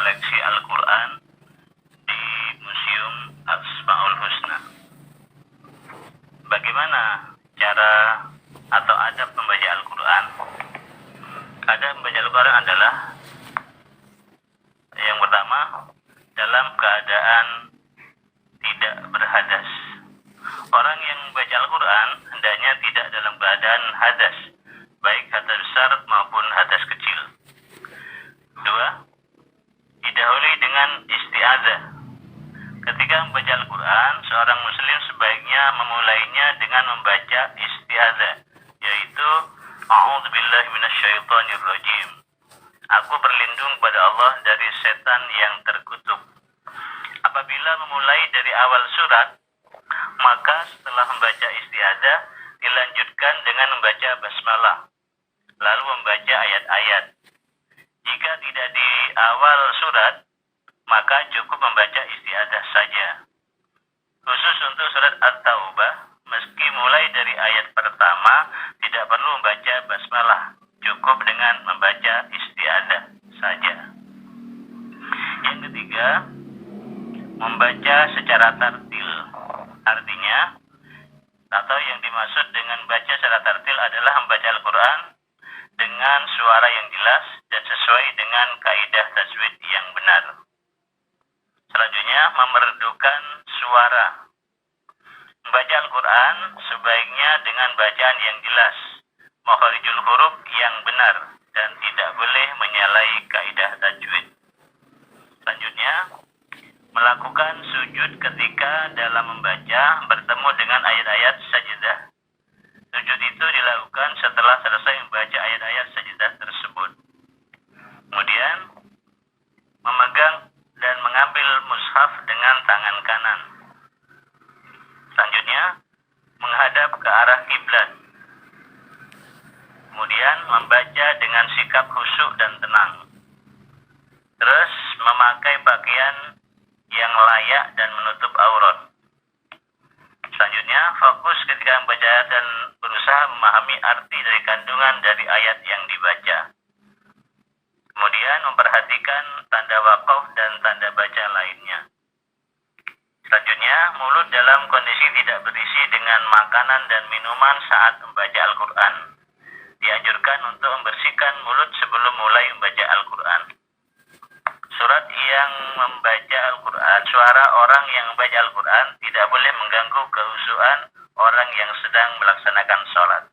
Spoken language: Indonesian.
koleksi Al-Quran di Museum Asmaul Husna. Bagaimana cara atau adab membaca Al-Quran? Adab membaca Al-Quran adalah yang pertama, dalam keadaan tidak berhadas. Orang yang membaca Al-Quran hendaknya tidak dalam keadaan hadas, baik hadas besar maupun hadas kecil. Dua, didahului dengan isti'adzah. Ketika membaca Al-Quran, seorang muslim sebaiknya memulainya dengan membaca isti'adzah, yaitu A'udzubillahi minasyaitonirrajim. Aku berlindung kepada Allah dari setan yang terkutuk. Apabila memulai dari awal surat, maka setelah membaca isti'adzah, dilanjutkan dengan membaca basmalah, lalu membaca ayat-ayat. Jika tidak di awal surat, maka cukup membaca isti'adzah saja. Khusus untuk surat At-Taubah, meski mulai dari ayat pertama, tidak perlu membaca basmalah, cukup dengan membaca isti'adzah saja. Yang ketiga, membaca secara tartil. Artinya, atau yang dimaksud dengan baca secara tartil adalah membaca Al-Quran dengan suara yang jelas dan sesuai dengan kaidah tajwid yang benar. Selanjutnya, memerdukan suara. Membaca Al-Quran sebaiknya dengan bacaan yang jelas, makharijul huruf yang benar, dan tidak boleh menyalahi kaidah tajwid. Selanjutnya, melakukan sujud ketika dalam membaca bertemu dengan ayat-ayat sajdah. Sujud itu dilakukan setelah selesai membaca ayat-ayat sajdah tersebut. Kemudian, memegang dan mengambil mushaf dengan tangan kanan. Selanjutnya, menghadap ke arah kiblat. Kemudian, membaca dengan sikap khusyuk dan tenang. Terus, memakai pakaian yang layak dan menutup aurat. Selanjutnya, fokus ketika membaca dan berusaha memahami arti dari kandungan dari ayat yang dibaca. Kemudian, memperhatikan tanda waqaf dan tanda baca lainnya. Selanjutnya, mulut dalam kondisi tidak berisi dengan makanan dan minuman saat membaca Al-Quran. Dianjurkan untuk membersihkan mulut sebelum mulai membaca Al-Quran. Surat yang membaca Al-Quran, suara orang yang membaca Al-Quran tidak boleh mengganggu kehusuan orang yang sedang melaksanakan sholat.